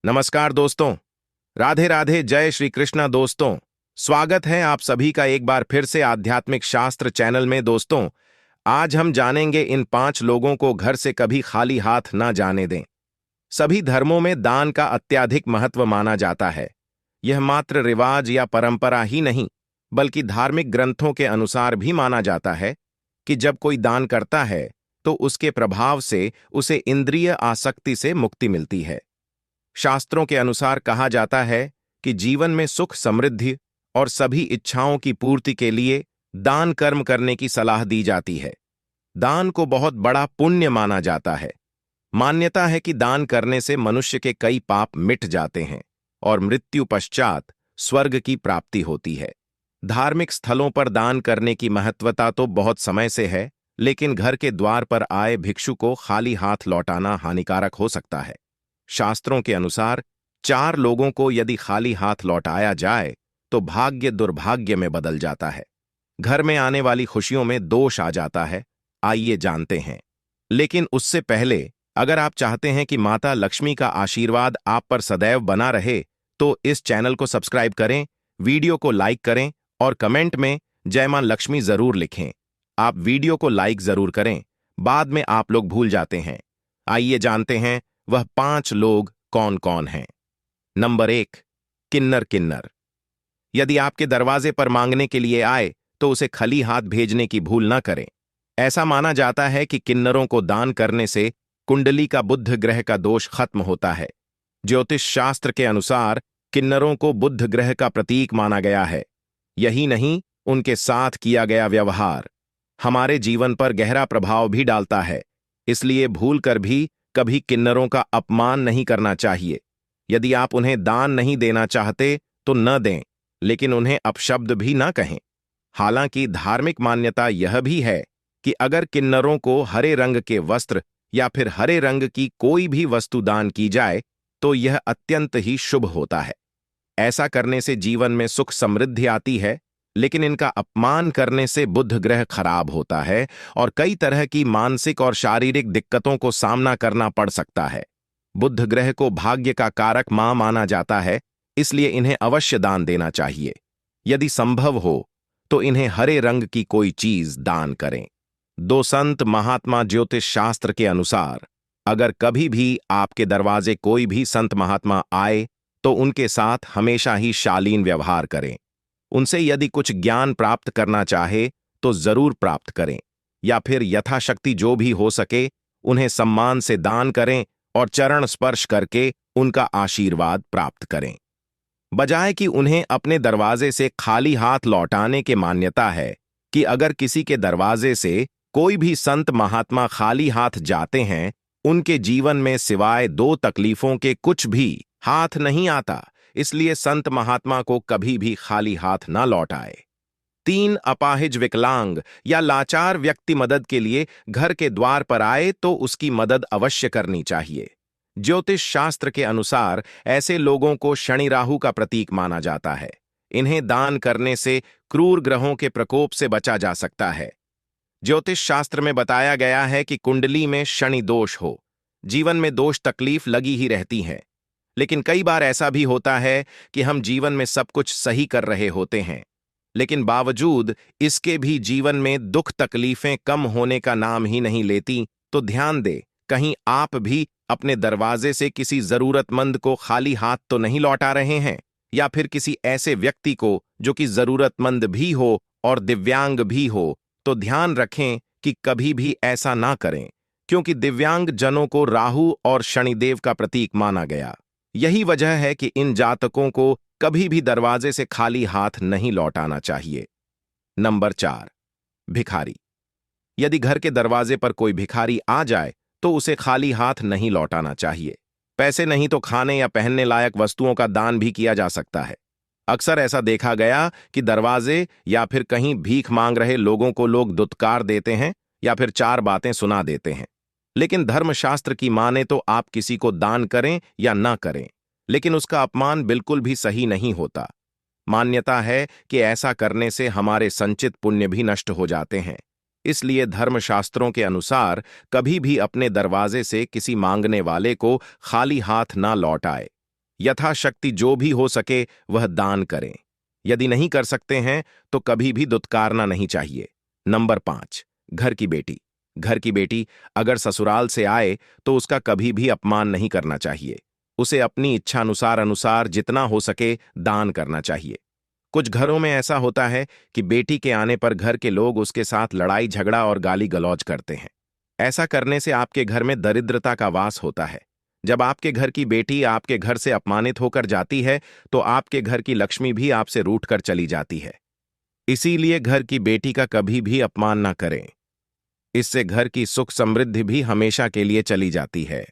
नमस्कार दोस्तों। राधे राधे, जय श्री कृष्णा दोस्तों। स्वागत है आप सभी का एक बार फिर से आध्यात्मिक शास्त्र चैनल में। दोस्तों, आज हम जानेंगे इन 5 लोगों को घर से कभी खाली हाथ ना जाने दें। सभी धर्मों में दान का अत्यधिक महत्व माना जाता है। यह मात्र रिवाज या परंपरा ही नहीं, बल्कि धार्मिक ग्रंथों के अनुसार भी माना जाता है कि जब कोई दान करता है तो उसके प्रभाव से उसे इंद्रिय आसक्ति से मुक्ति मिलती है। शास्त्रों के अनुसार कहा जाता है कि जीवन में सुख, समृद्धि और सभी इच्छाओं की पूर्ति के लिए दान कर्म करने की सलाह दी जाती है। दान को बहुत बड़ा पुण्य माना जाता है। मान्यता है कि दान करने से मनुष्य के कई पाप मिट जाते हैं और मृत्यु पश्चात स्वर्ग की प्राप्ति होती है। धार्मिक स्थलों पर दान करने की महत्वता तो बहुत समय से है, लेकिन घर के द्वार पर आए भिक्षु को खाली हाथ लौटाना हानिकारक हो सकता है। शास्त्रों के अनुसार 4 लोगों को यदि खाली हाथ लौटाया जाए तो भाग्य दुर्भाग्य में बदल जाता है। घर में आने वाली खुशियों में दोष आ जाता है। आइए जानते हैं। लेकिन उससे पहले, अगर आप चाहते हैं कि माता लक्ष्मी का आशीर्वाद आप पर सदैव बना रहे, तो इस चैनल को सब्सक्राइब करें, वीडियो को लाइक करें और कमेंट में जय मां लक्ष्मी जरूर लिखें। आप वीडियो को लाइक जरूर करें, बाद में आप लोग भूल जाते हैं। आइए जानते हैं वह 5 लोग कौन कौन हैं। नंबर 1, किन्नर। किन्नर यदि आपके दरवाजे पर मांगने के लिए आए तो उसे खाली हाथ भेजने की भूल न करें। ऐसा माना जाता है कि किन्नरों को दान करने से कुंडली का बुध ग्रह का दोष खत्म होता है। ज्योतिष शास्त्र के अनुसार किन्नरों को बुध ग्रह का प्रतीक माना गया है। यही नहीं, उनके साथ किया गया व्यवहार हमारे जीवन पर गहरा प्रभाव भी डालता है। इसलिए भूलकर भी कभी किन्नरों का अपमान नहीं करना चाहिए। यदि आप उन्हें दान नहीं देना चाहते तो न दें, लेकिन उन्हें अपशब्द भी न कहें। हालांकि धार्मिक मान्यता यह भी है कि अगर किन्नरों को हरे रंग के वस्त्र या फिर हरे रंग की कोई भी वस्तु दान की जाए तो यह अत्यंत ही शुभ होता है। ऐसा करने से जीवन में सुख समृद्धि आती है, लेकिन इनका अपमान करने से बुध ग्रह खराब होता है और कई तरह की मानसिक और शारीरिक दिक्कतों को सामना करना पड़ सकता है। बुध ग्रह को भाग्य का कारक माना जाता है, इसलिए इन्हें अवश्य दान देना चाहिए। यदि संभव हो तो इन्हें हरे रंग की कोई चीज दान करें। 2 संत महात्मा। ज्योतिष शास्त्र के अनुसार अगर कभी भी आपके दरवाजे कोई भी संत महात्मा आए तो उनके साथ हमेशा ही शालीन व्यवहार करें। उनसे यदि कुछ ज्ञान प्राप्त करना चाहे तो जरूर प्राप्त करें, या फिर यथाशक्ति जो भी हो सके उन्हें सम्मान से दान करें और चरण स्पर्श करके उनका आशीर्वाद प्राप्त करें। बजाय कि उन्हें अपने दरवाजे से खाली हाथ लौटाने की मान्यता है कि अगर किसी के दरवाजे से कोई भी संत महात्मा खाली हाथ जाते हैं, उनके जीवन में सिवाय 2 तकलीफों के कुछ भी हाथ नहीं आता। इसलिए संत महात्मा को कभी भी खाली हाथ ना लौटाए। 3, अपाहिज, विकलांग या लाचार व्यक्ति मदद के लिए घर के द्वार पर आए तो उसकी मदद अवश्य करनी चाहिए। ज्योतिष शास्त्र के अनुसार ऐसे लोगों को शनि राहु का प्रतीक माना जाता है। इन्हें दान करने से क्रूर ग्रहों के प्रकोप से बचा जा सकता है। ज्योतिष शास्त्र में बताया गया है कि कुंडली में शनि दोष हो, जीवन में दोष तकलीफ लगी ही रहती है। लेकिन कई बार ऐसा भी होता है कि हम जीवन में सब कुछ सही कर रहे होते हैं, लेकिन बावजूद इसके भी जीवन में दुख तकलीफें कम होने का नाम ही नहीं लेती। तो ध्यान दे, कहीं आप भी अपने दरवाजे से किसी जरूरतमंद को खाली हाथ तो नहीं लौटा रहे हैं, या फिर किसी ऐसे व्यक्ति को जो कि जरूरतमंद भी हो और दिव्यांग भी हो। तो ध्यान रखें कि कभी भी ऐसा ना करें, क्योंकि दिव्यांग जनों को राहु और शनिदेव का प्रतीक माना गया। यही वजह है कि इन जातकों को कभी भी दरवाजे से खाली हाथ नहीं लौटाना चाहिए। नंबर 4, भिखारी। यदि घर के दरवाजे पर कोई भिखारी आ जाए तो उसे खाली हाथ नहीं लौटाना चाहिए। पैसे नहीं तो खाने या पहनने लायक वस्तुओं का दान भी किया जा सकता है। अक्सर ऐसा देखा गया कि दरवाजे या फिर कहीं भीख मांग रहे लोगों को लोग दुत्कार देते हैं या फिर 4 बातें सुना देते हैं। लेकिन धर्मशास्त्र की माने तो आप किसी को दान करें या ना करें, लेकिन उसका अपमान बिल्कुल भी सही नहीं होता। मान्यता है कि ऐसा करने से हमारे संचित पुण्य भी नष्ट हो जाते हैं। इसलिए धर्मशास्त्रों के अनुसार कभी भी अपने दरवाजे से किसी मांगने वाले को खाली हाथ ना लौटाए। यथाशक्ति जो भी हो सके वह दान करें। यदि नहीं कर सकते हैं तो कभी भी दुत्कारना नहीं चाहिए। नंबर 5, घर की बेटी। घर की बेटी अगर ससुराल से आए तो उसका कभी भी अपमान नहीं करना चाहिए। उसे अपनी इच्छानुसार जितना हो सके दान करना चाहिए। कुछ घरों में ऐसा होता है कि बेटी के आने पर घर के लोग उसके साथ लड़ाई झगड़ा और गाली गलौज करते हैं। ऐसा करने से आपके घर में दरिद्रता का वास होता है। जब आपके घर की बेटी आपके घर से अपमानित होकर जाती है तो आपके घर की लक्ष्मी भी आपसे रूठ कर चली जाती है। इसीलिए घर की बेटी का कभी भी अपमान ना करें। इससे घर की सुख समृद्धि भी हमेशा के लिए चली जाती है।